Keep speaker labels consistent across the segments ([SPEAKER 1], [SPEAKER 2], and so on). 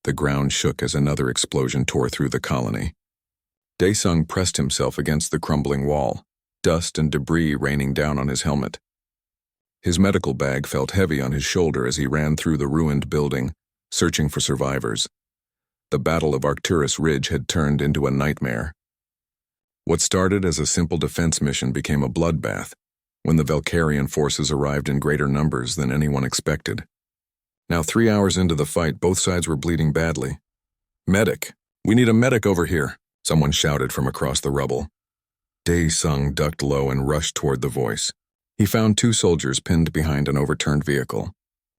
[SPEAKER 1] The ground shook as another explosion tore through the colony. Daesung pressed himself against the crumbling wall, dust and debris raining down on his helmet. His medical bag felt heavy on his shoulder as he ran through the ruined building, searching for survivors. The Battle of Arcturus Ridge had turned into a nightmare. What started as a simple defense mission became a bloodbath when the Valkyrian forces arrived in greater numbers than anyone expected. Now 3 hours into the fight, both sides were bleeding badly. "Medic! We need a medic over here!" someone shouted from across the rubble. Daesung ducked low and rushed toward the voice. He found 2 soldiers pinned behind an overturned vehicle.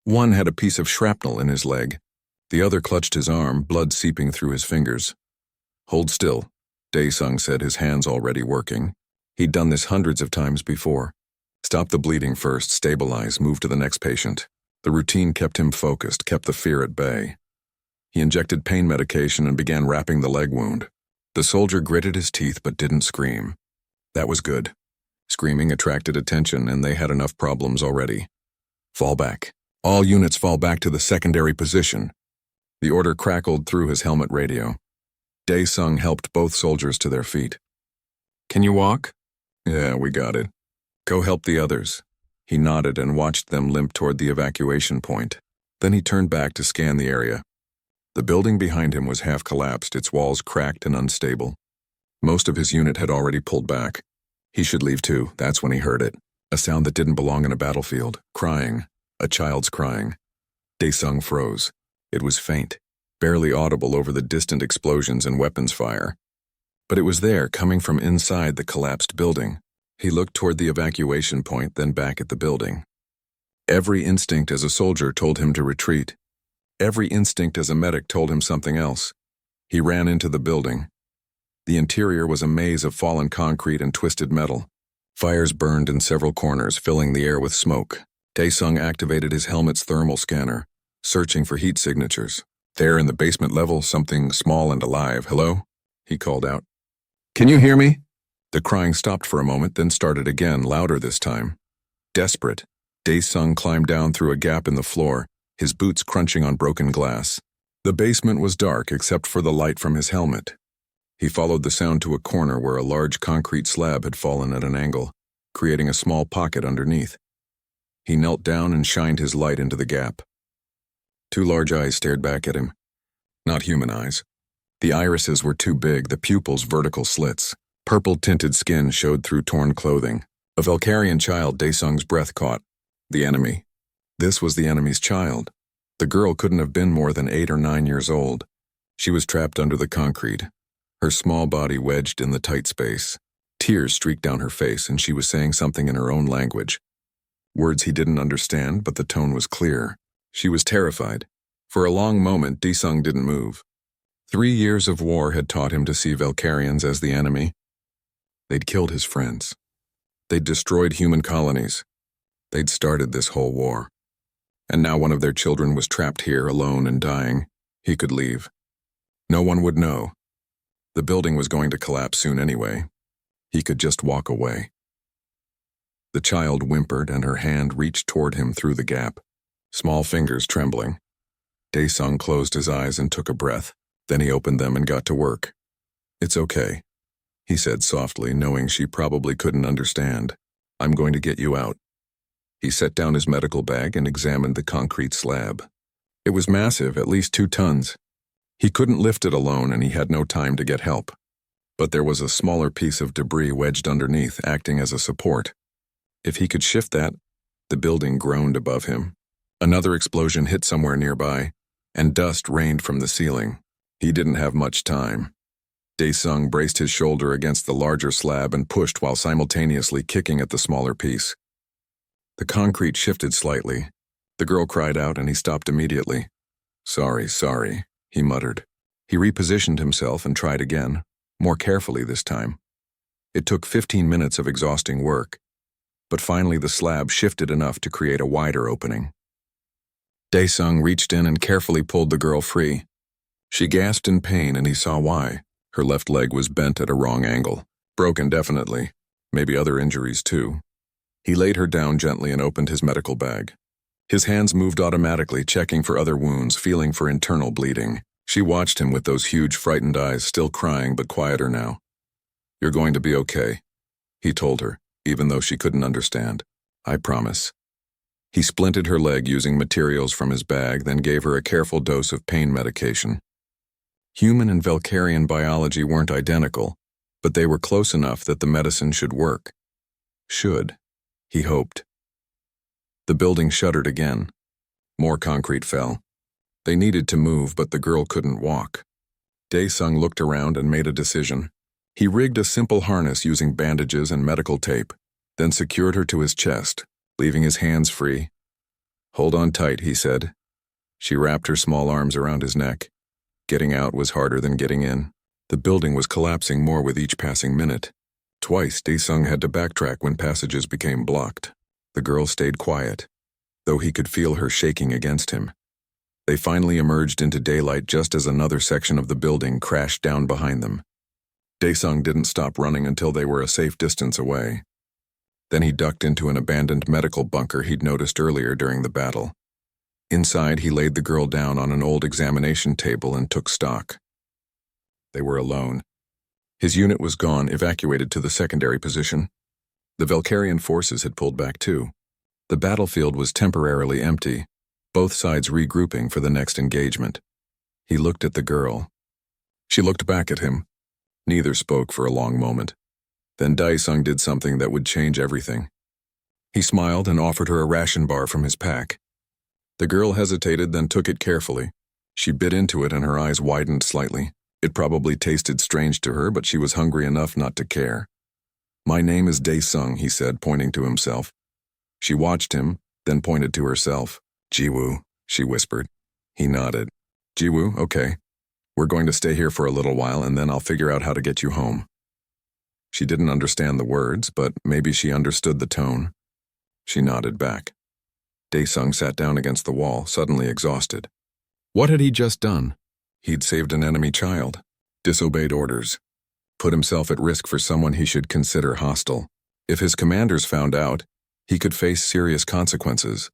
[SPEAKER 1] One had a piece of shrapnel in his leg. The other clutched his arm, blood seeping through his fingers. "Hold still," Daesung said, his hands already working. He'd done this hundreds of times before. "Stop the bleeding first, stabilize, move to the next patient." The routine kept him focused, kept the fear at bay. He injected pain medication and began wrapping the leg wound. The soldier gritted his teeth but didn't scream. That was good. Screaming attracted attention, and they had enough problems already. "Fall back. All units fall back to the secondary position." The order crackled through his helmet radio. Daesung helped both soldiers to their feet. "Can you walk?" "Yeah, we got it." "Go help the others." He nodded and watched them limp toward the evacuation point. Then he turned back to scan the area. The building behind him was half collapsed, its walls cracked and unstable. Most of his unit had already pulled back. He should leave too. That's when he heard it. A sound that didn't belong in a battlefield. Crying. A child's crying. Daesung froze. It was faint, barely audible over the distant explosions and weapons fire. But it was there, coming from inside the collapsed building. He looked toward the evacuation point, then back at the building. Every instinct as a soldier told him to retreat. Every instinct as a medic told him something else. He ran into the building. The interior was a maze of fallen concrete and twisted metal. Fires burned in several corners, filling the air with smoke. Daesung activated his helmet's thermal scanner, searching for heat signatures. There in the basement level, something small and alive. "Hello?" he called out. "Can you hear me?" The crying stopped for a moment, then started again, louder this time. Desperate, Daesung climbed down through a gap in the floor, his boots crunching on broken glass. The basement was dark except for the light from his helmet. He followed the sound to a corner where a large concrete slab had fallen at an angle, creating a small pocket underneath. He knelt down and shined his light into the gap. 2 large eyes stared back at him. Not human eyes. The irises were too big, the pupils vertical slits. Purple-tinted skin showed through torn clothing. A Valkyrian child, Daesung's breath caught. The enemy. This was the enemy's child. The girl couldn't have been more than 8 or 9 years old. She was trapped under the concrete, her small body wedged in the tight space. Tears streaked down her face, and she was saying something in her own language. Words he didn't understand, but the tone was clear. She was terrified. For a long moment, Daesung didn't move. 3 years of war had taught him to see Valkyrians as the enemy. They'd killed his friends. They'd destroyed human colonies. They'd started this whole war. And now one of their children was trapped here, alone and dying. He could leave. No one would know. The building was going to collapse soon anyway. He could just walk away. The child whimpered, and her hand reached toward him through the gap, small fingers trembling. Daesung closed his eyes and took a breath. Then he opened them and got to work. "It's okay," he said softly, knowing she probably couldn't understand. "I'm going to get you out." He set down his medical bag and examined the concrete slab. It was massive, at least 2 tons. He couldn't lift it alone, and he had no time to get help. But there was a smaller piece of debris wedged underneath, acting as a support. If he could shift that, the building groaned above him. Another explosion hit somewhere nearby, and dust rained from the ceiling. He didn't have much time. Daesung braced his shoulder against the larger slab and pushed while simultaneously kicking at the smaller piece. The concrete shifted slightly. The girl cried out, and he stopped immediately. Sorry, he muttered. He repositioned himself and tried again, more carefully this time. It took 15 minutes of exhausting work, but finally the slab shifted enough to create a wider opening. Daesung reached in and carefully pulled the girl free. She gasped in pain, and he saw why. Her left leg was bent at a wrong angle. Broken, definitely. Maybe other injuries, too. He laid her down gently and opened his medical bag. His hands moved automatically, checking for other wounds, feeling for internal bleeding. She watched him with those huge, frightened eyes, still crying but quieter now. "You're going to be okay," he told her, even though she couldn't understand. "I promise." He splinted her leg using materials from his bag, then gave her a careful dose of pain medication. Human and Valkyrian biology weren't identical, but they were close enough that the medicine should work. Should, he hoped. The building shuddered again. More concrete fell. They needed to move, but the girl couldn't walk. Dae-sung looked around and made a decision. He rigged a simple harness using bandages and medical tape, then secured her to his chest, leaving his hands free. "Hold on tight," he said. She wrapped her small arms around his neck. Getting out was harder than getting in. The building was collapsing more with each passing minute. Twice, Dae-sung had to backtrack when passages became blocked. The girl stayed quiet, though he could feel her shaking against him. They finally emerged into daylight just as another section of the building crashed down behind them. Dae-sung didn't stop running until they were a safe distance away. Then he ducked into an abandoned medical bunker he'd noticed earlier during the battle. Inside, he laid the girl down on an old examination table and took stock. They were alone. His unit was gone, evacuated to the secondary position. The Valkyrian forces had pulled back too. The battlefield was temporarily empty, both sides regrouping for the next engagement. He looked at the girl. She looked back at him. Neither spoke for a long moment. Then Dae-sung did something that would change everything. He smiled and offered her a ration bar from his pack. The girl hesitated, then took it carefully. She bit into it and her eyes widened slightly. It probably tasted strange to her, but she was hungry enough not to care. "My name is Dae-sung," he said, pointing to himself. She watched him, then pointed to herself. "Jiwoo," she whispered. He nodded. "Jiwoo, okay. We're going to stay here for a little while, and then I'll figure out how to get you home." She didn't understand the words, but maybe she understood the tone. She nodded back. Dae-sung sat down against the wall, suddenly exhausted. What had he just done? He'd saved an enemy child, disobeyed orders, put himself at risk for someone he should consider hostile. If his commanders found out, he could face serious consequences.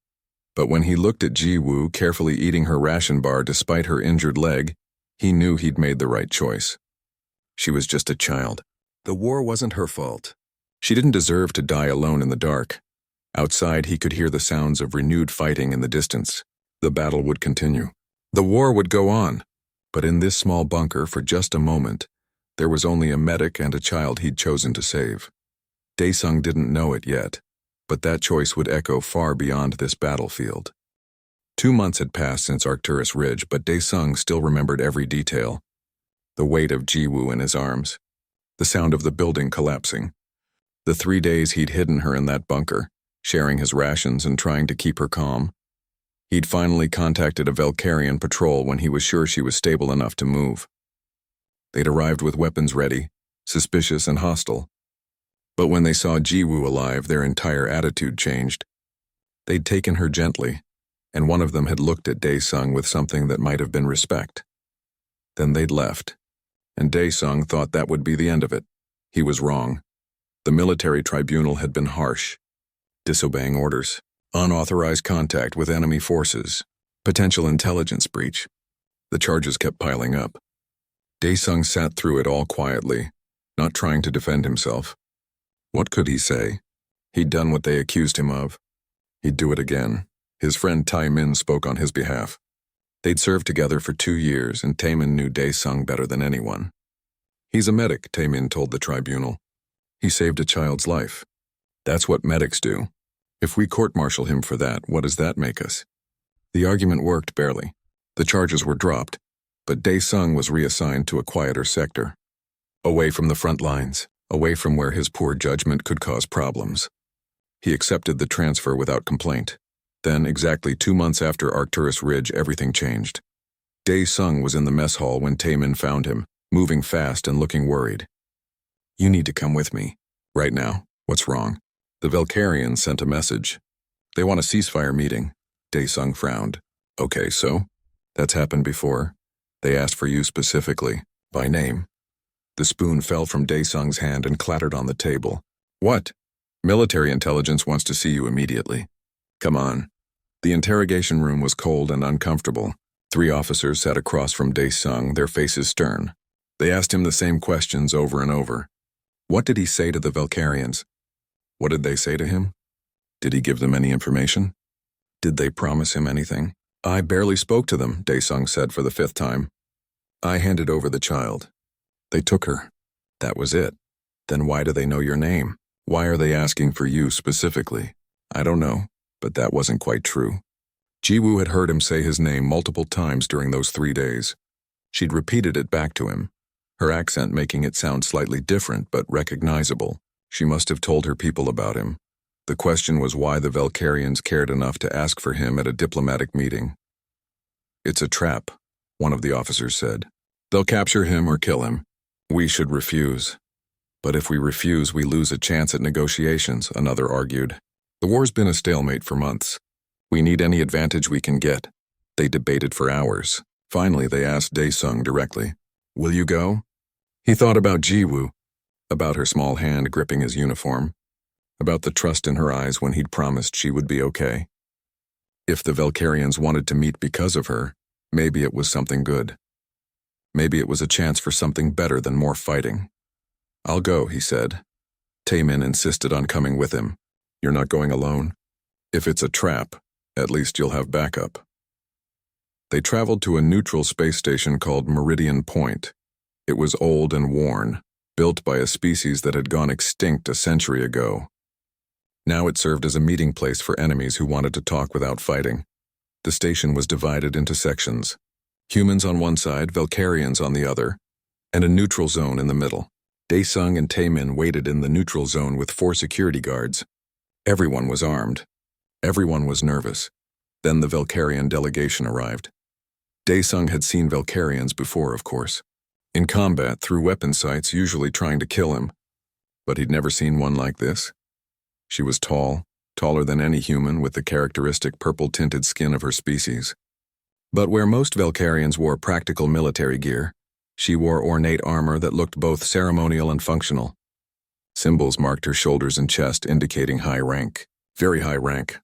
[SPEAKER 1] But when he looked at Jiwoo carefully eating her ration bar despite her injured leg, he knew he'd made the right choice. She was just a child. The war wasn't her fault. She didn't deserve to die alone in the dark. Outside, he could hear the sounds of renewed fighting in the distance. The battle would continue. The war would go on. But in this small bunker, for just a moment, there was only a medic and a child he'd chosen to save. Dae-sung didn't know it yet, but that choice would echo far beyond this battlefield. 2 months had passed since Arcturus Ridge, but Dae-sung still remembered every detail. The weight of Jiwoo in his arms, the sound of the building collapsing, the 3 days he'd hidden her in that bunker, sharing his rations and trying to keep her calm. He'd finally contacted a Valkyrian patrol when he was sure she was stable enough to move. They'd arrived with weapons ready, suspicious and hostile. But when they saw Jiwoo alive, their entire attitude changed. They'd taken her gently, and one of them had looked at Dae-sung with something that might have been respect. Then they'd left, and Dae-sung thought that would be the end of it. He was wrong. The military tribunal had been harsh. Disobeying orders, unauthorized contact with enemy forces, potential intelligence breach. The charges kept piling up. Dae-sung sat through it all quietly, not trying to defend himself. What could he say? He'd done what they accused him of. He'd do it again. His friend Tae-min spoke on his behalf. They'd served together for 2 years, and Tae-min knew Dae-sung better than anyone. "He's a medic," Tae-min told the tribunal. "He saved a child's life. That's what medics do. If we court-martial him for that, what does that make us?" The argument worked barely. The charges were dropped, but Dae-sung was reassigned to a quieter sector. Away from the front lines, away from where his poor judgment could cause problems. He accepted the transfer without complaint. Then, exactly 2 months after Arcturus Ridge, everything changed. Dae-sung was in the mess hall when Tae-min found him, moving fast and looking worried. "You need to come with me. Right now. What's wrong?" The Valkyrians sent a message. "They want a ceasefire meeting." Dae-sung frowned. "Okay, so? That's happened before. They asked for you specifically, by name." The spoon fell from Dae-sung's hand and clattered on the table. "What?" "Military intelligence wants to see you immediately." "Come on." The interrogation room was cold and uncomfortable. Three officers sat across from Dae-sung, their faces stern. They asked him the same questions over and over. What did he say to the Valkyrians? What did they say to him? Did he give them any information? Did they promise him anything? I barely spoke to them, Dae-sung said for the 5th time. I handed over the child. They took her. That was it. Then why do they know your name? Why are they asking for you specifically? I don't know, but that wasn't quite true. Ji-woo had heard him say his name multiple times during those 3 days. She'd repeated it back to him, her accent making it sound slightly different but recognizable. She must have told her people about him. The question was why the Valkyrians cared enough to ask for him at a diplomatic meeting. It's a trap, one of the officers said. They'll capture him or kill him. We should refuse. But if we refuse, we lose a chance at negotiations, another argued. The war's been a stalemate for months. We need any advantage we can get. They debated for hours. Finally, they asked Dae-sung directly, Will you go? He thought about Ji-woo, about her small hand gripping his uniform, about the trust in her eyes when he'd promised she would be okay. If the Valkyrians wanted to meet because of her, maybe it was something good. Maybe it was a chance for something better than more fighting. I'll go, he said. Taemin insisted on coming with him. You're not going alone? If it's a trap, at least you'll have backup. They traveled to a neutral space station called Meridian Point. It was old and worn, built by a species that had gone extinct a century ago. Now it served as a meeting place for enemies who wanted to talk without fighting. The station was divided into sections. Humans on one side, Valkyrians on the other, and a neutral zone in the middle. Dae-sung and Taemin waited in the neutral zone with 4 security guards. Everyone was armed. Everyone was nervous. Then the Valkyrian delegation arrived. Dae-sung had seen Valkyrians before, of course. In combat, through weapon sights, usually trying to kill him. But he'd never seen one like this. She was tall, taller than any human with the characteristic purple-tinted skin of her species. But where most Valkyrians wore practical military gear, she wore ornate armor that looked both ceremonial and functional. Symbols marked her shoulders and chest, indicating high rank. Very high rank.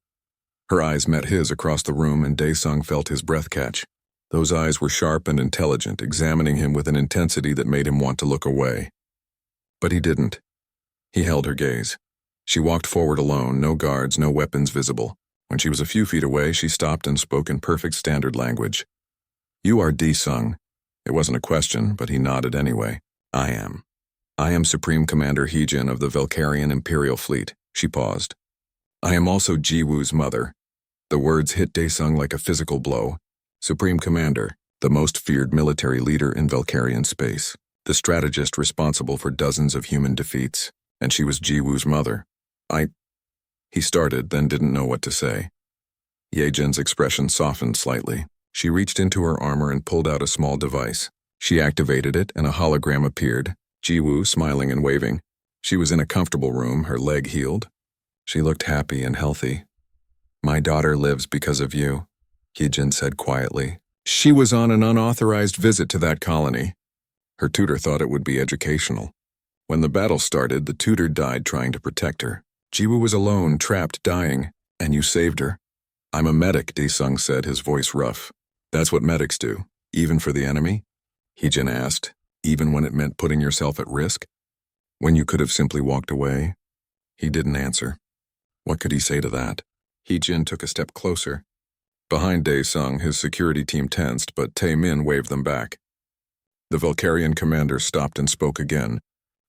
[SPEAKER 1] Her eyes met his across the room, and Dae-sung felt his breath catch. Those eyes were sharp and intelligent, examining him with an intensity that made him want to look away. But he didn't. He held her gaze. She walked forward alone, no guards, no weapons visible. When she was a few feet away, she stopped and spoke in perfect standard language. You are Dae-sung. It wasn't a question, but he nodded anyway. I am. I am Supreme Commander Heejin of the Valkyrian Imperial Fleet. She paused. I am also Ji-woo's mother. The words hit Dae-sung like a physical blow. Supreme Commander, the most feared military leader in Valkyrian space, the strategist responsible for dozens of human defeats, and she was Ji-woo's mother. He started, then didn't know what to say. Yejin's expression softened slightly. She reached into her armor and pulled out a small device. She activated it, and a hologram appeared, Ji-woo smiling and waving. She was in a comfortable room, her leg healed. She looked happy and healthy. My daughter lives because of you, Heejin said quietly. She was on an unauthorized visit to that colony. Her tutor thought it would be educational. When the battle started, the tutor died trying to protect her. Ji-woo was alone, trapped, dying, and you saved her. I'm a medic, Dae-sung said, his voice rough. That's what medics do, even for the enemy? Heejin asked, even when it meant putting yourself at risk? When you could have simply walked away? He didn't answer. What could he say to that? Heejin took a step closer. Behind Dae-sung, his security team tensed, but Taemin waved them back. The Valkyrian commander stopped and spoke again,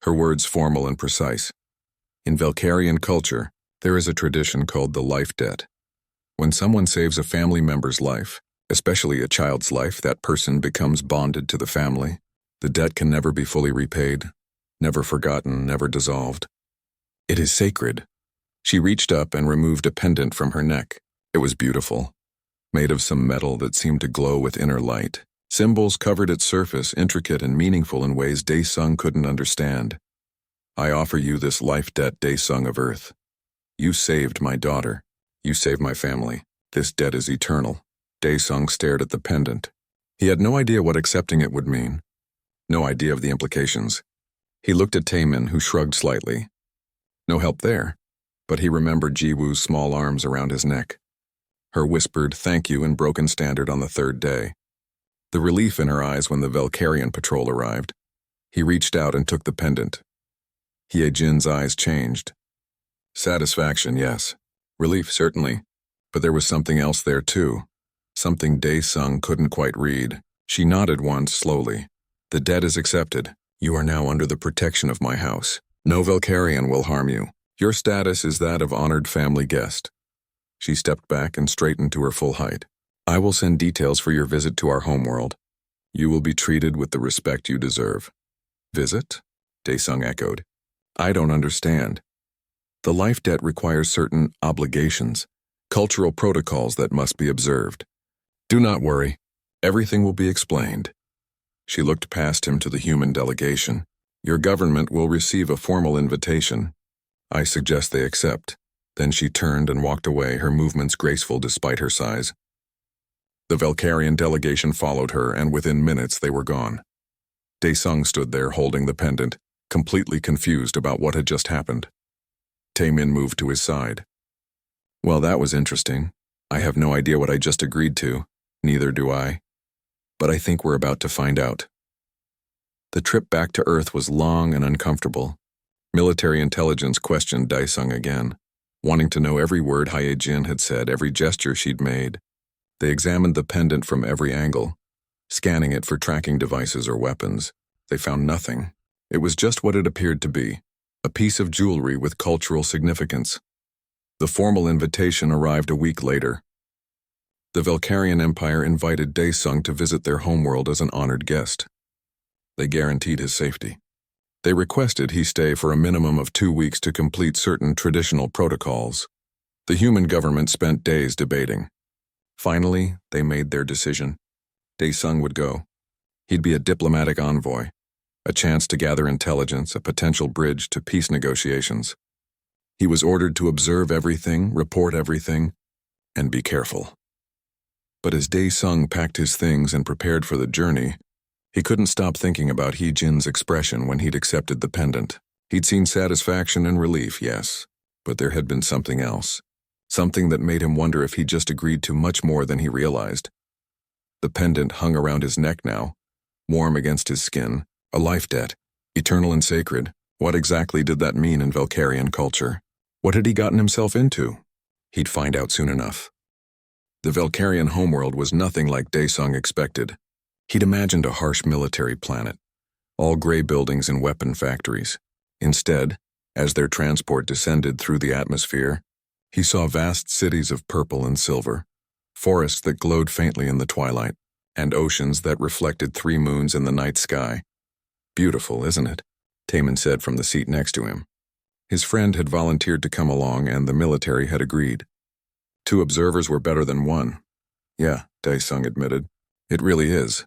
[SPEAKER 1] her words formal and precise. In Valkyrian culture, there is a tradition called the life debt. When someone saves a family member's life, especially a child's life, that person becomes bonded to the family. The debt can never be fully repaid, never forgotten, never dissolved. It is sacred. She reached up and removed a pendant from her neck. It was beautiful, made of some metal that seemed to glow with inner light. Symbols covered its surface, intricate and meaningful in ways Dae-sung couldn't understand. I offer you this life debt, Dae-sung of Earth. You saved my daughter. You saved my family. This debt is eternal. Dae-sung stared at the pendant. He had no idea what accepting it would mean. No idea of the implications. He looked at Taemin, who shrugged slightly. No help there, but he remembered Ji-woo's small arms around his neck. Her whispered thank you in broken standard on the 3rd day. the relief in her eyes when the Valkyrian patrol arrived. He reached out and took the pendant. Hye-jin's eyes changed. Satisfaction, yes. Relief, certainly. But there was something else there, too. Something Dae-sung couldn't quite read. She nodded once, slowly. The debt is accepted. You are now under the protection of my house. No Valkyrian will harm you. Your status is that of honored family guest. She stepped back and straightened to her full height. I will send details for your visit to our homeworld. You will be treated with the respect you deserve. Visit? Dae-sung echoed. I don't understand. The life debt requires certain obligations, cultural protocols that must be observed. Do not worry. Everything will be explained. She looked past him to the human delegation. Your government will receive a formal invitation. I suggest they accept. Then she turned and walked away, her movements graceful despite her size. The Valkyrian delegation followed her, and within minutes they were gone. Dae-sung stood there holding the pendant, completely confused about what had just happened. Taemin moved to his side. Well, that was interesting. I have no idea what I just agreed to. Neither do I. But I think we're about to find out. The trip back to Earth was long and uncomfortable. Military intelligence questioned Dae-sung again, wanting to know every word Hye-jin had said, every gesture she'd made. They examined the pendant from every angle, scanning it for tracking devices or weapons. They found nothing. It was just what it appeared to be, a piece of jewelry with cultural significance. The formal invitation arrived a week later. The Valkyrian Empire invited Dae-sung to visit their homeworld as an honored guest. They guaranteed his safety. They requested he stay for a minimum of 2 weeks to complete certain traditional protocols. The human government spent days debating. Finally, they made their decision. Dae-sung would go. He'd be a diplomatic envoy, a chance to gather intelligence, a potential bridge to peace negotiations. He was ordered to observe everything, report everything, and be careful. But as Dae-sung packed his things and prepared for the journey, he couldn't stop thinking about Hye-jin's expression when he'd accepted the pendant. He'd seen satisfaction and relief, yes, but there had been something else. Something that made him wonder if he'd just agreed to much more than he realized. The pendant hung around his neck now, warm against his skin, a life debt, eternal and sacred. What exactly did that mean in Valkyrian culture? What had he gotten himself into? He'd find out soon enough. The Valkyrian homeworld was nothing like Dae-sung expected. He'd imagined a harsh military planet, all gray buildings and weapon factories. Instead, as their transport descended through the atmosphere, he saw vast cities of purple and silver, forests that glowed faintly in the twilight, and oceans that reflected 3 moons in the night sky. Beautiful, isn't it? Taemin said from the seat next to him. His friend had volunteered to come along, and the military had agreed. 2 observers were better than 1. Yeah, Dae-sung admitted. It really is.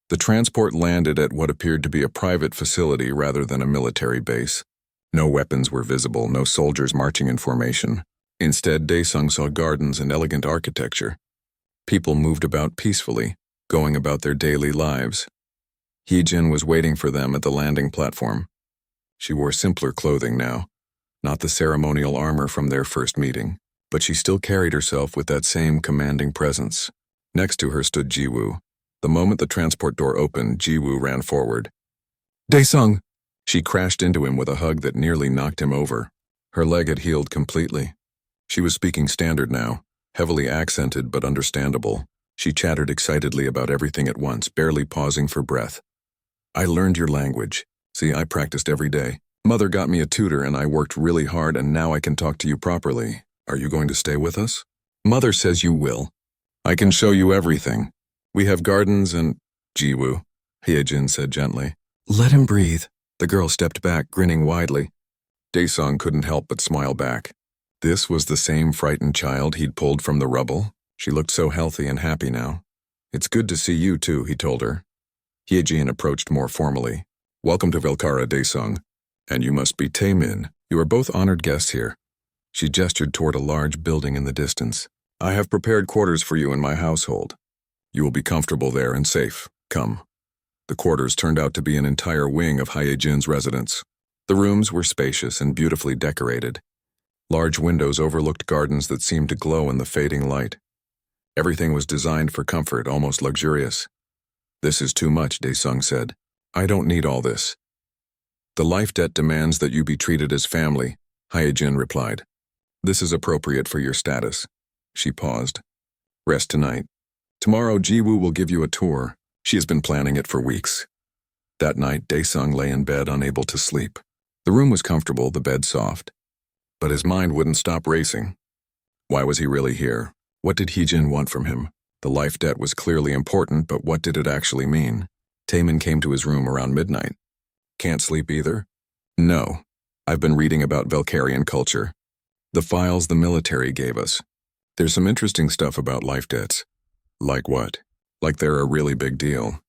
[SPEAKER 1] The transport landed at what appeared to be a private facility rather than a military base. No weapons were visible, no soldiers marching in formation. Instead, Dae-sung saw gardens and elegant architecture. People moved about peacefully, going about their daily lives. Hye-jin was waiting for them at the landing platform. She wore simpler clothing now, not the ceremonial armor from their first meeting, but she still carried herself with that same commanding presence. Next to her stood Ji-woo. The moment the transport door opened, Ji-woo ran forward. Dae-sung! She crashed into him with a hug that nearly knocked him over. Her leg had healed completely. She was speaking standard now, heavily accented but understandable. She chattered excitedly about everything at once, barely pausing for breath. I learned your language. See, I practiced every day. Mother got me a tutor and I worked really hard, and now I can talk to you properly. Are you going to stay with us? Mother says you will. I can show you everything. We have gardens and... Ji-woo, Hye-jin said gently. Let him breathe. The girl stepped back, grinning widely. Dae-sung couldn't help but smile back. This was the same frightened child he'd pulled from the rubble. She looked so healthy and happy now. It's good to see you too, he told her. Hye-jin approached more formally. Welcome to Velkara, Dae-sung. And you must be Taemin. You are both honored guests here. She gestured toward a large building in the distance. I have prepared quarters for you in my household. You will be comfortable there and safe. Come. The quarters turned out to be an entire wing of Hye-jin's residence. The rooms were spacious and beautifully decorated. Large windows overlooked gardens that seemed to glow in the fading light. Everything was designed for comfort, almost luxurious. This is too much, Daesung said. I don't need all this. The life debt demands that you be treated as family, Hyejin replied. This is appropriate for your status. She paused. Rest tonight. Tomorrow Jiwoo will give you a tour. She has been planning it for weeks. That night, Daesung lay in bed unable to sleep. The room was comfortable, the bed soft. But his mind wouldn't stop racing. Why was he really here? What did Hyejin want from him? The life debt was clearly important, but what did it actually mean? Taemin came to his room around midnight. Can't sleep either? No. I've been reading about Valkyrian culture. The files the military gave us. There's some interesting stuff about life debts. Like what? Like they're a really big deal.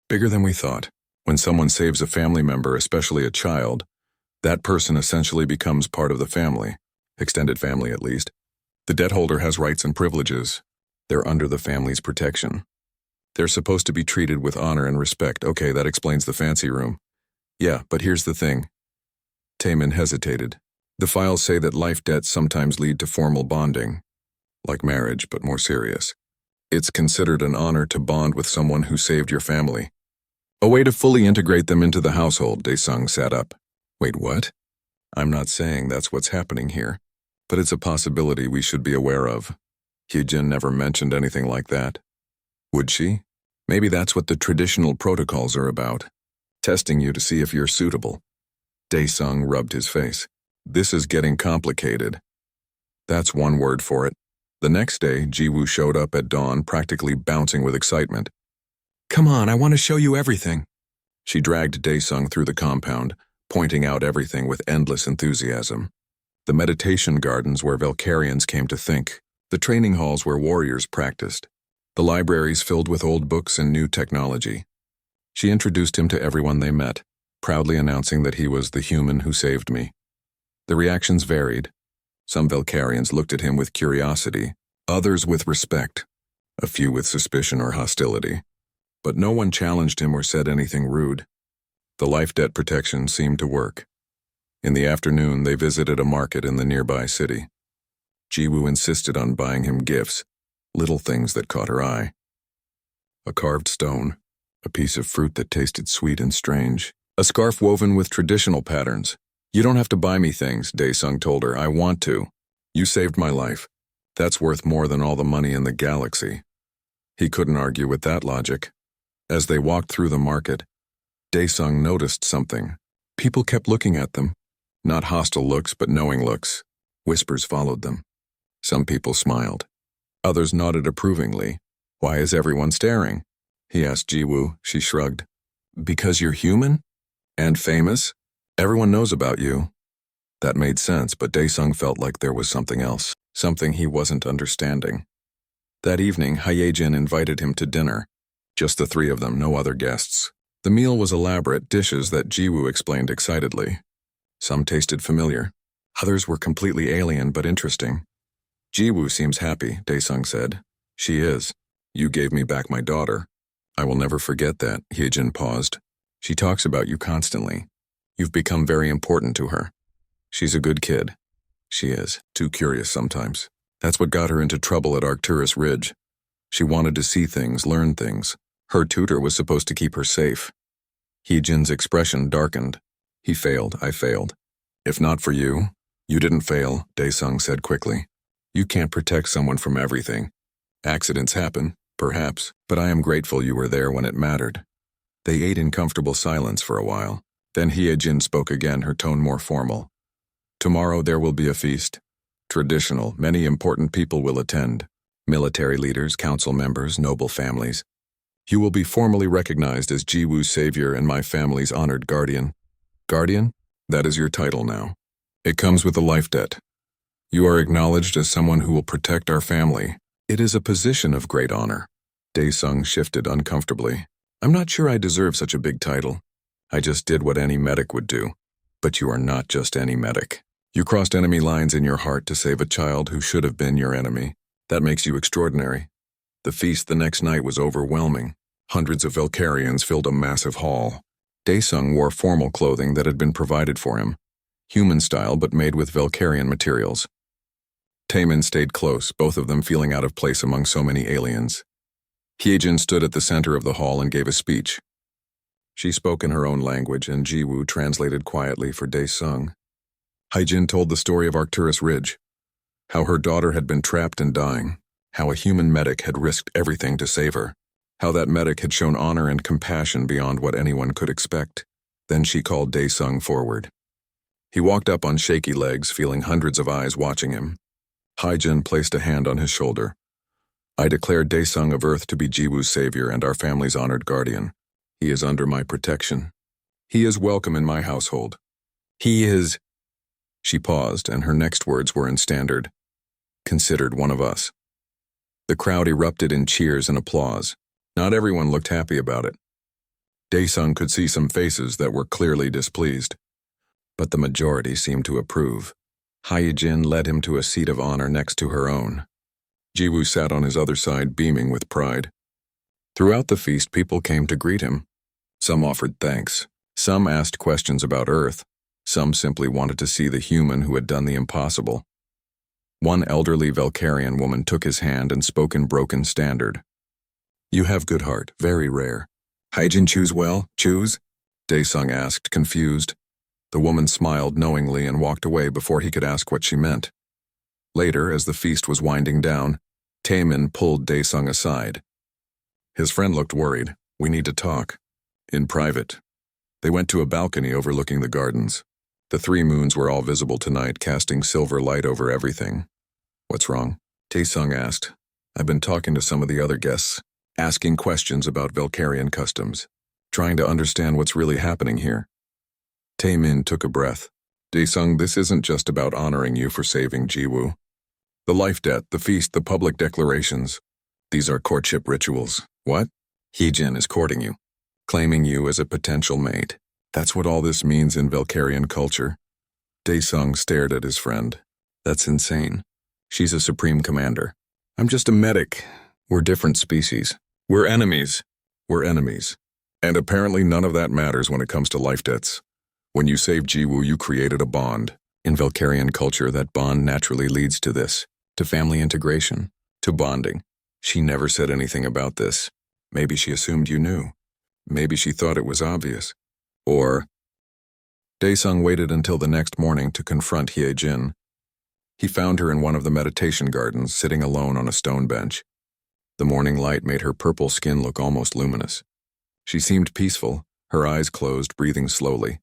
[SPEAKER 1] Bigger than we thought. When someone saves a family member, especially a child, that person essentially becomes part of the family, extended family at least. The debt holder has rights and privileges. They're under the family's protection. They're supposed to be treated with honor and respect. Okay, that explains the fancy room. Yeah, but here's the thing. Taemin hesitated. The files say that life debts sometimes lead to formal bonding, like marriage, but more serious. It's considered an honor to bond with someone who saved your family. A way to fully integrate them into the household, Daesung sat up. Wait, what? I'm not saying that's what's happening here, but it's a possibility we should be aware of. Hyejin never mentioned anything like that. Would she? Maybe that's what the traditional protocols are about, testing you to see if you're suitable. Daesung rubbed his face. This is getting complicated. That's one word for it. The next day, Jiwoo showed up at dawn, practically bouncing with excitement. Come on, I want to show you everything. She dragged Daesung through the compound, pointing out everything with endless enthusiasm. The meditation gardens where Valkyrians came to think, the training halls where warriors practiced, the libraries filled with old books and new technology. She introduced him to everyone they met, proudly announcing that he was the human who saved me. The reactions varied. Some Valkyrians looked at him with curiosity, others with respect, a few with suspicion or hostility. But no one challenged him or said anything rude. The life debt protection seemed to work. In the afternoon, they visited a market in the nearby city. Jiwoo insisted on buying him gifts, little things that caught her eye. A carved stone, a piece of fruit that tasted sweet and strange, a scarf woven with traditional patterns. You don't have to buy me things, Daesung told her. I want to. You saved my life. That's worth more than all the money in the galaxy. He couldn't argue with that logic. As they walked through the market, Daesung noticed something. People kept looking at them. Not hostile looks, but knowing looks. Whispers followed them. Some people smiled. Others nodded approvingly. Why is everyone staring? He asked Jiwoo. She shrugged. Because you're human? And famous? Everyone knows about you. That made sense, but Daesung felt like there was something else, something he wasn't understanding. That evening, Hyejin invited him to dinner. Just the three of them, no other guests. The meal was elaborate dishes that Jiwoo explained excitedly. Some tasted familiar. Others were completely alien but interesting. Jiwoo seems happy, Daesung said. She is. You gave me back my daughter. I will never forget that, Hyejin paused. She talks about you constantly. You've become very important to her. She's a good kid. She is. Too curious sometimes. That's what got her into trouble at Arcturus Ridge. She wanted to see things, learn things. Her tutor was supposed to keep her safe. Hyejin's expression darkened. He failed, I failed. If not for you, you didn't fail, Daesung said quickly. You can't protect someone from everything. Accidents happen, perhaps, but I am grateful you were there when it mattered. They ate in comfortable silence for a while. Then Hyejin spoke again, her tone more formal. Tomorrow there will be a feast. Traditional, many important people will attend. Military leaders, council members, noble families. You will be formally recognized as Jiwoo's savior and my family's honored guardian. Guardian? That is your title now. It comes with a life debt. You are acknowledged as someone who will protect our family. It is a position of great honor. Daesung shifted uncomfortably. I'm not sure I deserve such a big title. I just did what any medic would do. But you are not just any medic. You crossed enemy lines in your heart to save a child who should have been your enemy. That makes you extraordinary. The feast the next night was overwhelming. Hundreds of Valkyrians filled a massive hall. Daesung wore formal clothing that had been provided for him, human style but made with Valkyrian materials. Taemin stayed close, both of them feeling out of place among so many aliens. Hyejin stood at the center of the hall and gave a speech. She spoke in her own language, and Jiwoo translated quietly for Dae-sung. Hyejin told the story of Arcturus Ridge, how her daughter had been trapped and dying, how a human medic had risked everything to save her, how that medic had shown honor and compassion beyond what anyone could expect. Then she called Dae-sung forward. He walked up on shaky legs, feeling hundreds of eyes watching him. Hyejin placed a hand on his shoulder. I declare Dae-sung of Earth to be Jiwoo's savior and our family's honored guardian. He is under my protection. He is welcome in my household. He is... She paused, and her next words were in standard. Considered one of us. The crowd erupted in cheers and applause. Not everyone looked happy about it. Dae-sung could see some faces that were clearly displeased, but the majority seemed to approve. Hyejin led him to a seat of honor next to her own. Jiwoo sat on his other side, beaming with pride. Throughout the feast, people came to greet him. Some offered thanks. Some asked questions about Earth. Some simply wanted to see the human who had done the impossible. One elderly Valkyrian woman took his hand and spoke in broken standard. You have good heart, very rare. Hyejin choose well, choose? Dae-sung asked, confused. The woman smiled knowingly and walked away before he could ask what she meant. Later, as the feast was winding down, Taemin pulled Dae-sung aside. His friend looked worried. We need to talk. In private. They went to a balcony overlooking the gardens. The 3 moons were all visible tonight, casting silver light over everything. What's wrong? Dae-sung asked. I've been talking to some of the other guests, asking questions about Valkyrian customs, trying to understand what's really happening here. Taemin took a breath. Dae-sung, this isn't just about honoring you for saving Jiwoo. The life debt, the feast, the public declarations. These are courtship rituals. What? Hyejin is courting you, claiming you as a potential mate. That's what all this means in Valkyrian culture. Dae-sung stared at his friend. That's insane. She's a supreme commander. I'm just a medic. We're different species. We're enemies. We're enemies. And apparently none of that matters when it comes to life debts. When you saved Jiwoo, you created a bond. In Valkyrian culture, that bond naturally leads to this, to family integration, to bonding. She never said anything about this. Maybe she assumed you knew. Maybe she thought it was obvious. Or... Dae-sung waited until the next morning to confront Hyejin. He found her in one of the meditation gardens, sitting alone on a stone bench. The morning light made her purple skin look almost luminous. She seemed peaceful, her eyes closed, breathing slowly.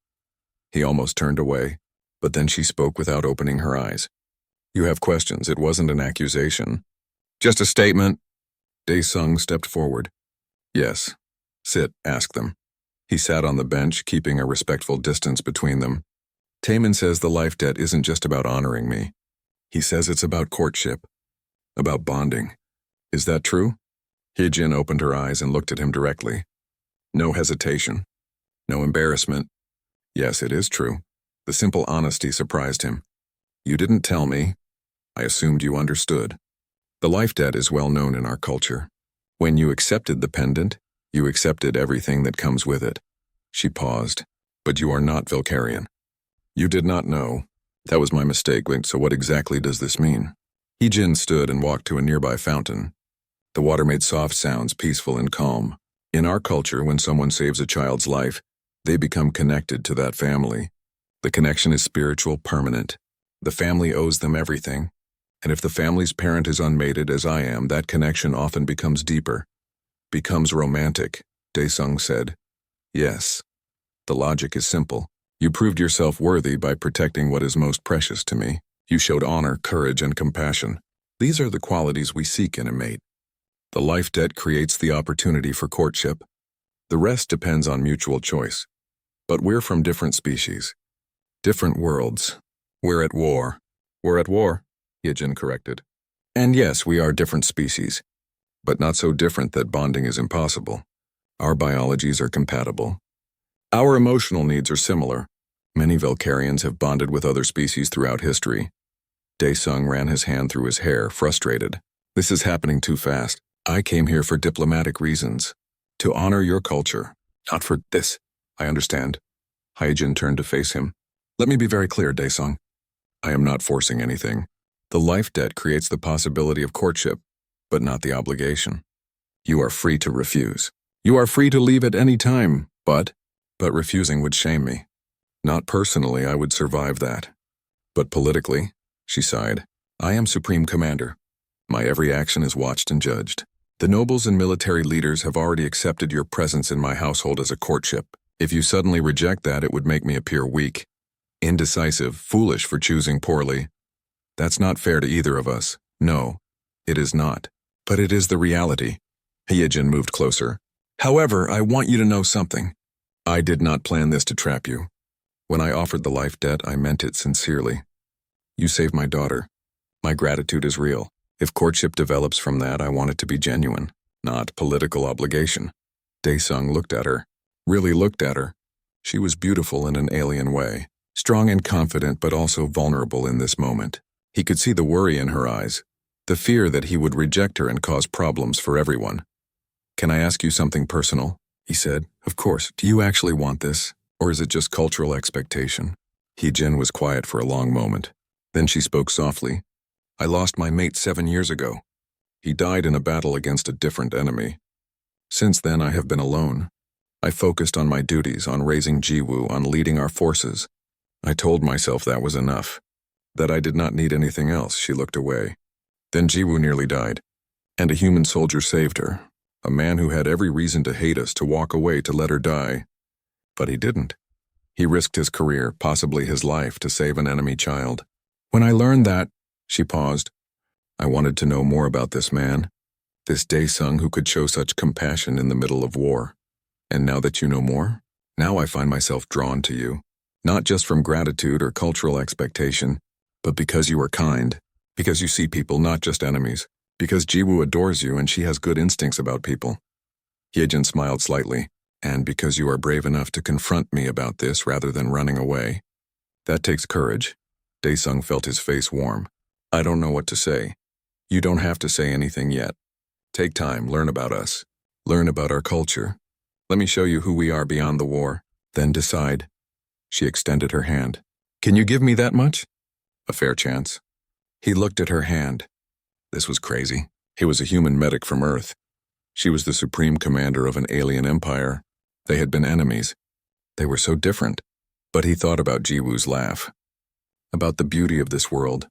[SPEAKER 1] He almost turned away, but then she spoke without opening her eyes. You have questions. It wasn't an accusation. Just a statement. Dae-sung stepped forward. Yes. Sit, ask them. He sat on the bench, keeping a respectful distance between them. Taemin says the life debt isn't just about honoring me. He says it's about courtship, about bonding. Is that true? Hyejin opened her eyes and looked at him directly. No hesitation. No embarrassment. Yes, it is true. The simple honesty surprised him. You didn't tell me. I assumed you understood. The life debt is well known in our culture. When you accepted the pendant, you accepted everything that comes with it. She paused. But you are not Valkyrian. You did not know. That was my mistake, so what exactly does this mean? Hyejin stood and walked to a nearby fountain. The water made soft sounds, peaceful and calm. In our culture, when someone saves a child's life, they become connected to that family. The connection is spiritual, permanent. The family owes them everything. And if the family's parent is unmated, as I am, that connection often becomes deeper. Becomes romantic, Dae-sung said. Yes. The logic is simple. You proved yourself worthy by protecting what is most precious to me. You showed honor, courage, and compassion. These are the qualities we seek in a mate. The life debt creates the opportunity for courtship. The rest depends on mutual choice. But we're from different species. Different worlds. We're at war. We're at war, Hyejin corrected. And yes, we are different species. But not so different that bonding is impossible. Our biologies are compatible. Our emotional needs are similar. Many Valkyrians have bonded with other species throughout history. Dae-sung ran his hand through his hair, frustrated. This is happening too fast. I came here for diplomatic reasons. To honor your culture. Not for this. I understand. Hyejin turned to face him. Let me be very clear, Dae-sung. I am not forcing anything. The life debt creates the possibility of courtship, but not the obligation. You are free to refuse. You are free to leave at any time, but refusing would shame me. Not personally, I would survive that. But politically, she sighed, I am Supreme Commander. My every action is watched and judged. The nobles and military leaders have already accepted your presence in my household as a courtship. If you suddenly reject that, it would make me appear weak, indecisive, foolish for choosing poorly. That's not fair to either of us. No, it is not. But it is the reality. Hyejin moved closer. However, I want you to know something. I did not plan this to trap you. When I offered the life debt, I meant it sincerely. You saved my daughter. My gratitude is real. If courtship develops from that, I want it to be genuine, not political obligation. Daesung looked at her, really looked at her. She was beautiful in an alien way, strong and confident but also vulnerable in this moment. He could see the worry in her eyes, the fear that he would reject her and cause problems for everyone. Can I ask you something personal? He said. Of course. Do you actually want this? Or is it just cultural expectation? Hyejin was quiet for a long moment. Then she spoke softly. I lost my mate 7 years ago. He died in a battle against a different enemy. Since then, I have been alone. I focused on my duties, on raising Jiwoo, on leading our forces. I told myself that was enough, that I did not need anything else. She looked away. Then Jiwoo nearly died, and a human soldier saved her, a man who had every reason to hate us, to walk away, to let her die. But he didn't. He risked his career, possibly his life, to save an enemy child. When I learned that, she paused. I wanted to know more about this man, this Daesung who could show such compassion in the middle of war. And now that you know more, now I find myself drawn to you, not just from gratitude or cultural expectation, but because you are kind, because you see people not just enemies, because Jiwoo adores you and she has good instincts about people. Hyejin smiled slightly, and because you are brave enough to confront me about this rather than running away. That takes courage. Daesung felt his face warm. I don't know what to say. You don't have to say anything yet. Take time, learn about us. Learn about our culture. Let me show you who we are beyond the war. Then decide. She extended her hand. Can you give me that much? A fair chance. He looked at her hand. This was crazy. He was a human medic from Earth. She was the supreme commander of an alien empire. They had been enemies. They were so different. But he thought about Jiwoo's laugh. About the beauty of this world.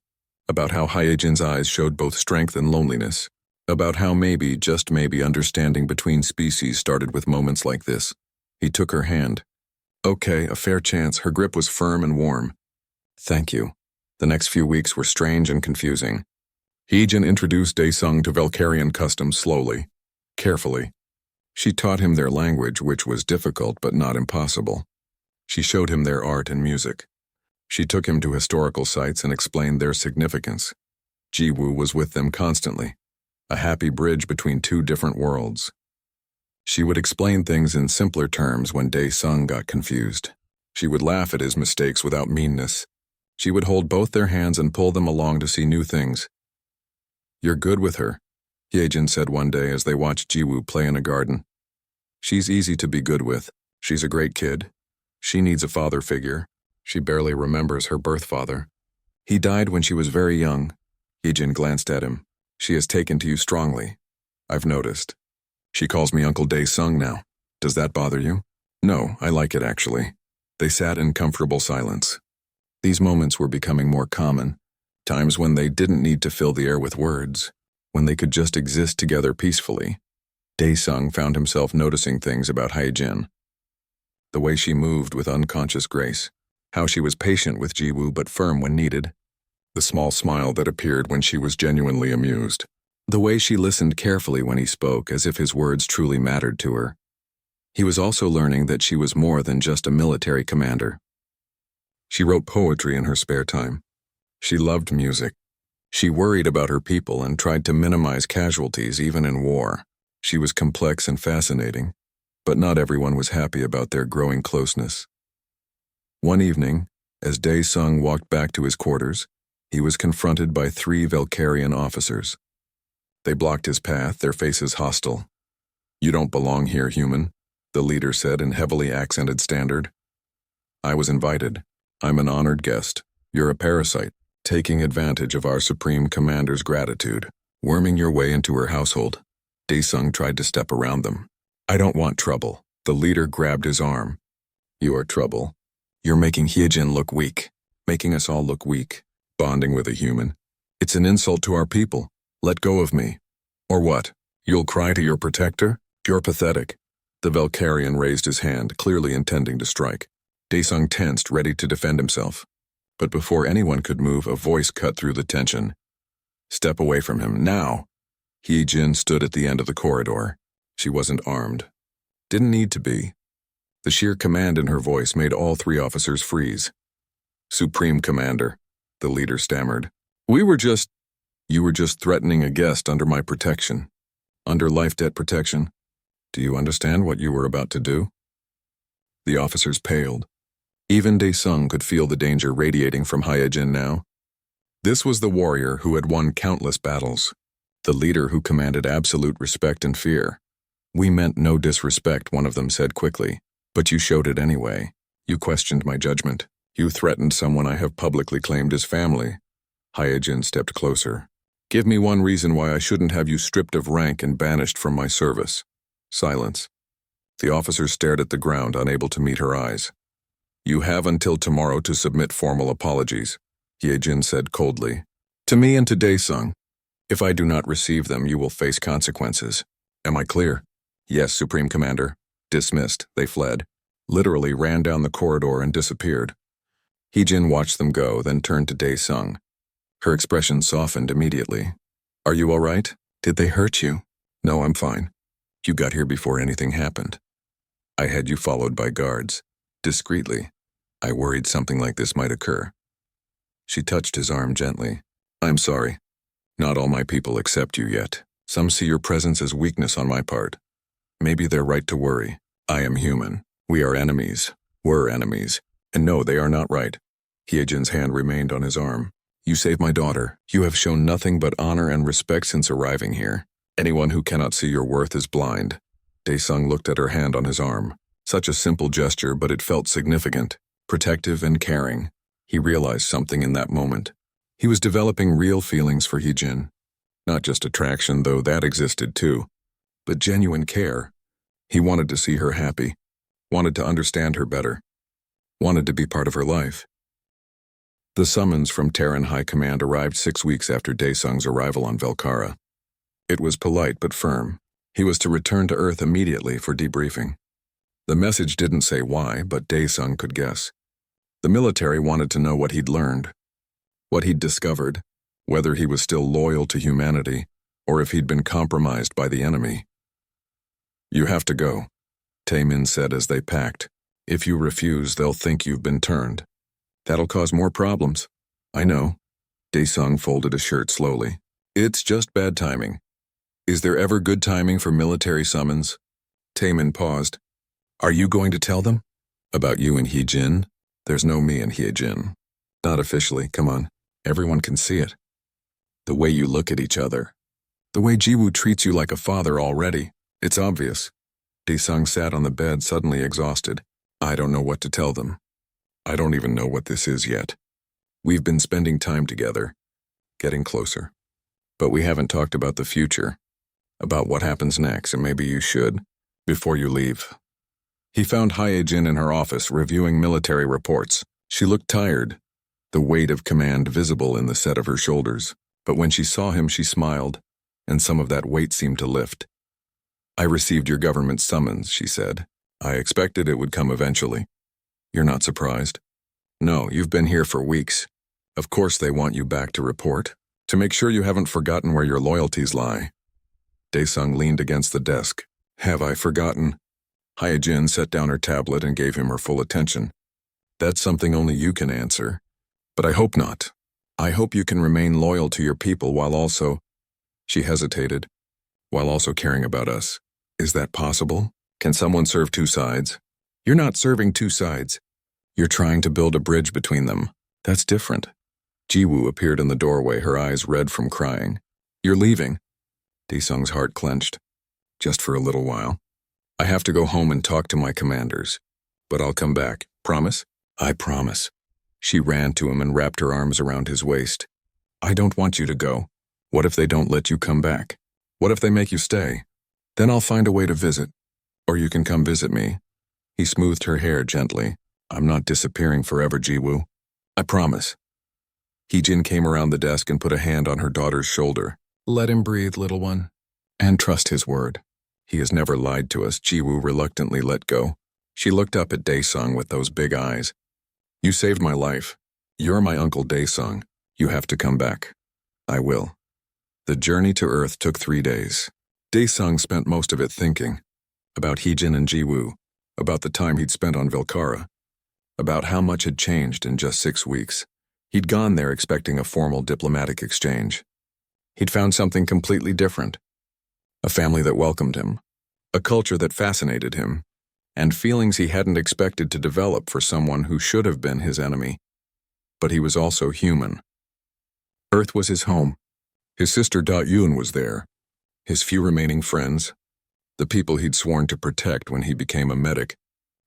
[SPEAKER 1] About how Hyejin's eyes showed both strength and loneliness. About how maybe, just maybe, understanding between species started with moments like this. He took her hand. Okay, a fair chance. Her grip was firm and warm. Thank you. The next few weeks were strange and confusing. Hyejin introduced Daesung to Valkyrian customs slowly, carefully. She taught him their language, which was difficult but not impossible. She showed him their art and music. She took him to historical sites and explained their significance. Jiwoo was with them constantly, a happy bridge between two different worlds. She would explain things in simpler terms when Daesung got confused. She would laugh at his mistakes without meanness. She would hold both their hands and pull them along to see new things. You're good with her, Hyejin said one day as they watched Jiwoo play in a garden. She's easy to be good with. She's a great kid. She needs a father figure. She barely remembers her birth father. He died when she was very young. Hyejin glanced at him. She has taken to you strongly. I've noticed. She calls me Uncle Daesung now. Does that bother you? No, I like it actually. They sat in comfortable silence. These moments were becoming more common, times when they didn't need to fill the air with words, when they could just exist together peacefully. Daesung found himself noticing things about Hyejin. The way she moved with unconscious grace, how she was patient with Jiwoo but firm when needed, the small smile that appeared when she was genuinely amused, the way she listened carefully when he spoke as if his words truly mattered to her. He was also learning that she was more than just a military commander. She wrote poetry in her spare time. She loved music. She worried about her people and tried to minimize casualties even in war. She was complex and fascinating, but not everyone was happy about their growing closeness. One evening, as Daesung walked back to his quarters, he was confronted by 3 Valkyrian officers. They blocked his path, their faces hostile. You don't belong here, human, the leader said in heavily accented standard. I was invited. I'm an honored guest. You're a parasite, taking advantage of our supreme commander's gratitude, worming your way into her household. Daesung tried to step around them. I don't want trouble. The leader grabbed his arm. You are trouble. You're making Hyejin look weak, making us all look weak, bonding with a human. It's an insult to our people. Let go of me. Or what? You'll cry to your protector? You're pathetic. The Valkyrian raised his hand, clearly intending to strike. Daesung tensed, ready to defend himself. But before anyone could move, a voice cut through the tension. Step away from him, now! Hyejin stood at the end of the corridor. She wasn't armed. Didn't need to be. The sheer command in her voice made all three officers freeze. Supreme Commander, the leader stammered. You were just threatening a guest under my protection. Under life debt protection. Do you understand what you were about to do? The officers paled. Even Daesung could feel the danger radiating from Hyejin now. This was the warrior who had won countless battles. The leader who commanded absolute respect and fear. We meant no disrespect, one of them said quickly. But you showed it anyway. You questioned my judgment. You threatened someone I have publicly claimed as family. Hyejin stepped closer. Give me one reason why I shouldn't have you stripped of rank and banished from my service. Silence. The officer stared at the ground, unable to meet her eyes. You have until tomorrow to submit formal apologies, Hyejin said coldly. To me and to Daesung. If I do not receive them, you will face consequences. Am I clear? Yes, Supreme Commander. Dismissed, they fled. Literally ran down the corridor and disappeared. Hyejin watched them go, then turned to Daesung. Her expression softened immediately. Are you all right? Did they hurt you? No, I'm fine. You got here before anything happened. I had you followed by guards. Discreetly. I worried something like this might occur. She touched his arm gently. I'm sorry. Not all my people accept you yet. Some see your presence as weakness on my part. Maybe they're right to worry. I am human. We are enemies. Were enemies. And no, they are not right. Hyejin's hand remained on his arm. You saved my daughter. You have shown nothing but honor and respect since arriving here. Anyone who cannot see your worth is blind. Daesung looked at her hand on his arm. Such a simple gesture, but it felt significant, protective and caring. He realized something in that moment. He was developing real feelings for Hyejin. Not just attraction, though that existed too, but genuine care. He wanted to see her happy, wanted to understand her better, wanted to be part of her life. The summons from Terran High Command arrived 6 weeks after Daesung's arrival on Velkara. It was polite but firm. He was to return to Earth immediately for debriefing. The message didn't say why, but Daesung could guess. The military wanted to know what he'd learned, what he'd discovered, whether he was still loyal to humanity, or if he'd been compromised by the enemy. You have to go, Taemin said as they packed. If you refuse, they'll think you've been turned. That'll cause more problems. I know. Daesung folded his shirt slowly. It's just bad timing. Is there ever good timing for military summons? Taemin paused. Are you going to tell them? About you and Hyejin? There's no me and Hyejin. Not officially, come on. Everyone can see it. The way you look at each other. The way Jiwoo treats you like a father already. It's obvious. Daesung sat on the bed, suddenly exhausted. I don't know what to tell them. I don't even know what this is yet. We've been spending time together, getting closer. But we haven't talked about the future, about what happens next, and maybe you should, before you leave. He found Hyejin in her office, reviewing military reports. She looked tired, the weight of command visible in the set of her shoulders. But when she saw him, she smiled, and some of that weight seemed to lift. I received your government summons, she said. I expected it would come eventually. You're not surprised? No, you've been here for weeks. Of course they want you back to report, to make sure you haven't forgotten where your loyalties lie. Daesung leaned against the desk. Have I forgotten? Hyejin set down her tablet and gave him her full attention. That's something only you can answer. But I hope not. I hope you can remain loyal to your people while also... She hesitated. While also caring about us. Is that possible? Can someone serve two sides? You're not serving two sides. You're trying to build a bridge between them. That's different. Jiwoo appeared in the doorway, her eyes red from crying. You're leaving. Daesung's heart clenched. Just for a little while. I have to go home and talk to my commanders. But I'll come back. Promise? I promise. She ran to him and wrapped her arms around his waist. I don't want you to go. What if they don't let you come back? What if they make you stay? Then I'll find a way to visit. Or you can come visit me. He smoothed her hair gently. I'm not disappearing forever, Jiwoo. I promise. Heejin came around the desk and put a hand on her daughter's shoulder. Let him breathe, little one. And trust his word. He has never lied to us. Jiwoo reluctantly let go. She looked up at Daesung with those big eyes. You saved my life. You're my Uncle Daesung. You have to come back. I will. The journey to Earth took 3 days. Daesung spent most of it thinking. About Heejin and Jiwoo. About the time he'd spent on Vilkara. About how much had changed in just 6 weeks. He'd gone there expecting a formal diplomatic exchange. He'd found something completely different. A family that welcomed him. A culture that fascinated him. And feelings he hadn't expected to develop for someone who should have been his enemy. But he was also human. Earth was his home. His sister Da-Yoon was there. His few remaining friends. The people he'd sworn to protect when he became a medic.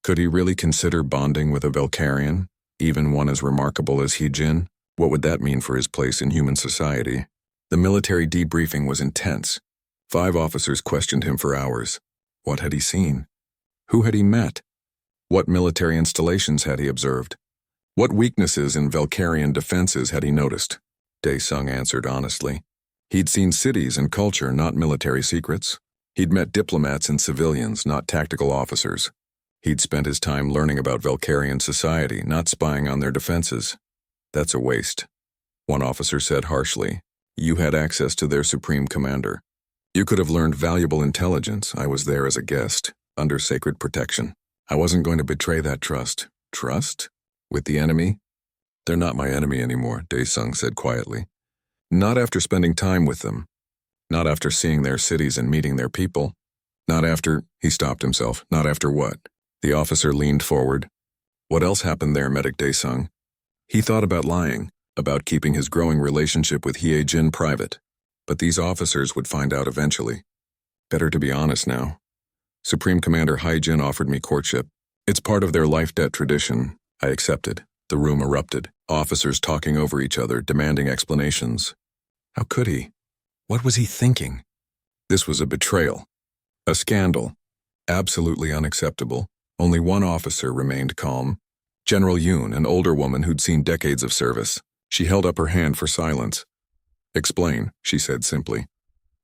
[SPEAKER 1] Could he really consider bonding with a Velkarian, even one as remarkable as Heejin? What would that mean for his place in human society? The military debriefing was intense. 5 officers questioned him for hours. What had he seen? Who had he met? What military installations had he observed? What weaknesses in Velkarian defenses had he noticed? Daesung answered honestly. He'd seen cities and culture, not military secrets. He'd met diplomats and civilians, not tactical officers. He'd spent his time learning about Velkarian society, not spying on their defenses. That's a waste. One officer said harshly. You had access to their supreme commander. You could have learned valuable intelligence. I was there as a guest, under sacred protection. I wasn't going to betray that trust. Trust? With the enemy? They're not my enemy anymore, Daesung said quietly. Not after spending time with them. Not after seeing their cities and meeting their people. Not after, he stopped himself. Not after what? The officer leaned forward. What else happened there, Medic Daesung? He thought about lying, about keeping his growing relationship with Hye-jin private. But these officers would find out eventually. Better to be honest now. Supreme Commander Hye-jin offered me courtship. It's part of their life debt tradition. I accepted. The room erupted. Officers talking over each other, demanding explanations. How could he? What was he thinking? This was a betrayal. A scandal. Absolutely unacceptable. Only one officer remained calm. General Yoon, an older woman who'd seen decades of service. She held up her hand for silence. Explain, she said simply.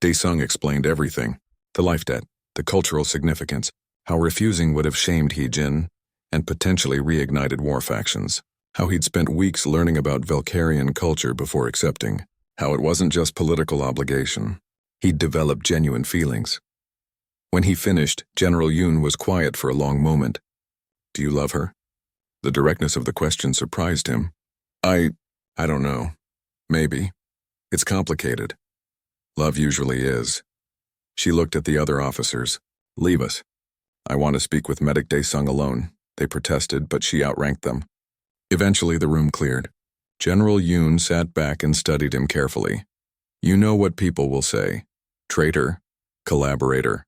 [SPEAKER 1] Daesung explained everything. The life debt, the cultural significance, how refusing would have shamed Heejin, and potentially reignited war factions. How he'd spent weeks learning about Velkarian culture before accepting. How it wasn't just political obligation. He'd developed genuine feelings. When he finished, General Yoon was quiet for a long moment. Do you love her? The directness of the question surprised him. I don't know. Maybe. It's complicated. Love usually is. She looked at the other officers. Leave us. I want to speak with Medic Daesung alone. They protested, but she outranked them. Eventually the room cleared. General Yoon sat back and studied him carefully. You know what people will say. Traitor, collaborator,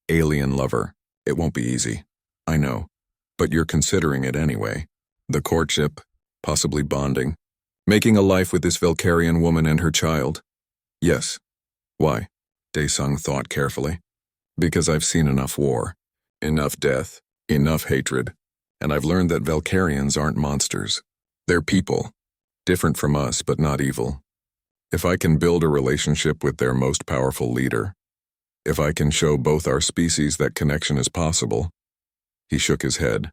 [SPEAKER 1] alien lover. It won't be easy. I know. But you're considering it anyway. The courtship, possibly bonding. Making a life with this Velkarian woman and her child. Yes. Why? Daesung thought carefully. Because I've seen enough war. Enough death. Enough hatred. And I've learned that Velkarians aren't monsters. They're people. Different from us, but not evil. If I can build a relationship with their most powerful leader, if I can show both our species that connection is possible. He shook his head.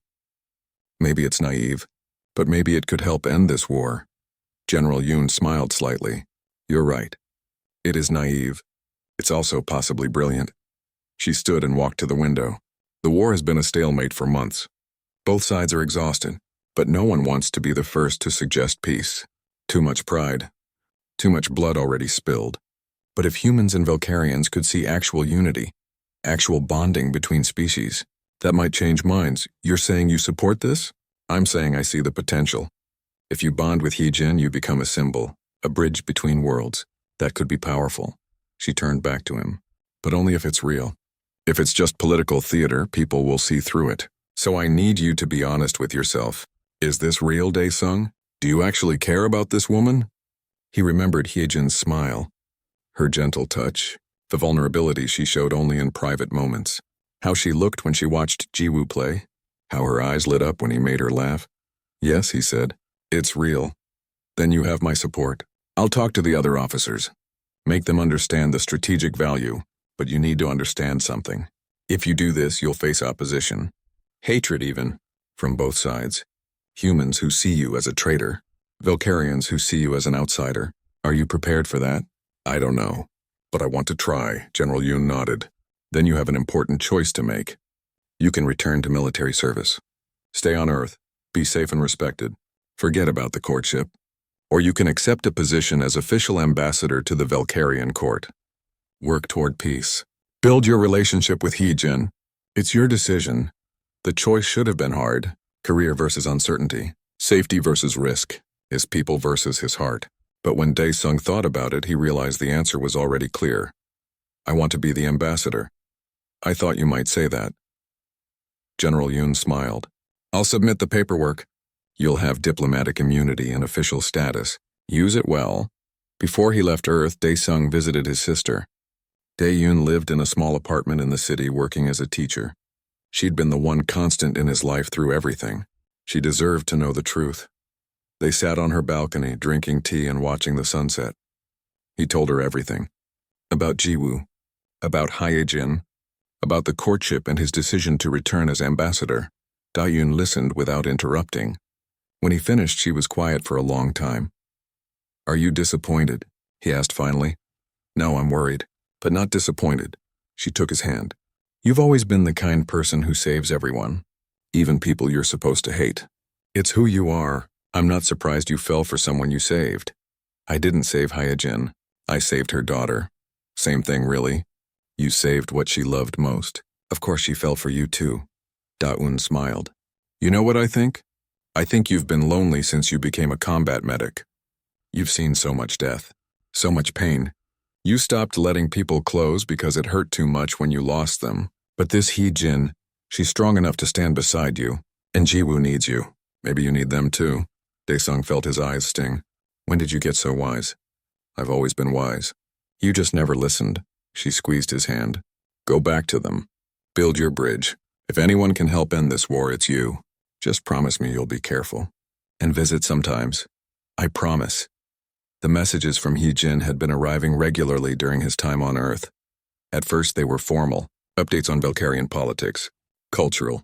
[SPEAKER 1] Maybe it's naive, but maybe it could help end this war. General Yoon smiled slightly. You're right. It is naive. It's also possibly brilliant. She stood and walked to the window. The war has been a stalemate for months. Both sides are exhausted, but no one wants to be the first to suggest peace. Too much pride. Too much blood already spilled. But if humans and Velkarians could see actual unity, actual bonding between species, that might change minds. You're saying you support this? I'm saying I see the potential. If you bond with Heejin, you become a symbol, a bridge between worlds. That could be powerful. She turned back to him. But only if it's real. If it's just political theater, people will see through it. So I need you to be honest with yourself. Is this real, Daesung? Do you actually care about this woman? He remembered Hyejin's smile. Her gentle touch, The vulnerability she showed only in private moments. How she looked when she watched Jiwoo play. How her eyes lit up when he made her laugh. Yes, he said. It's real. Then you have my support. I'll talk to the other officers. Make them understand the strategic value, but you need to understand something. If you do this, you'll face opposition. Hatred even, from both sides. Humans who see you as a traitor. Valkyrians who see you as an outsider. Are you prepared for that? I don't know. But I want to try, General Yoon nodded. Then you have an important choice to make. You can return to military service. Stay on Earth. Be safe and respected. Forget about the courtship. Or you can accept a position as official ambassador to the Valkyrian court. Work toward peace. Build your relationship with Hee-jin. It's your decision. The choice should have been hard. Career versus uncertainty. Safety versus risk. His people versus his heart. But when Dae-sung thought about it, he realized the answer was already clear. I want to be the ambassador. I thought you might say that. General Yoon smiled. I'll submit the paperwork. You'll have diplomatic immunity and official status. Use it well. Before he left Earth, Dae-sung visited his sister. Dae-yoon lived in a small apartment in the city working as a teacher. She'd been the one constant in his life through everything. She deserved to know the truth. They sat on her balcony, drinking tea and watching the sunset. He told her everything. About Jiwoo. About Hye-jin. About the courtship and his decision to return as ambassador. Dae-yoon listened without interrupting. When he finished, she was quiet for a long time. Are you disappointed? He asked finally. No, I'm worried, but not disappointed. She took his hand. You've always been the kind person who saves everyone, even people you're supposed to hate. It's who you are. I'm not surprised you fell for someone you saved. I didn't save Hye-jin. I saved her daughter. Same thing, really. You saved what she loved most. Of course she fell for you too. Da-eun smiled. You know what I think? I think you've been lonely since you became a combat medic. You've seen so much death, so much pain. You stopped letting people close because it hurt too much when you lost them. But this Hee-jin, she's strong enough to stand beside you. And Jiwoo needs you. Maybe you need them too. Dae-sung felt his eyes sting. When did you get so wise? I've always been wise. You just never listened. She squeezed his hand. Go back to them. Build your bridge. If anyone can help end this war, it's you. Just promise me you'll be careful. And visit sometimes. I promise. The messages from Hee-jin had been arriving regularly during his time on Earth. At first they were formal, updates on Valkyrian politics, cultural,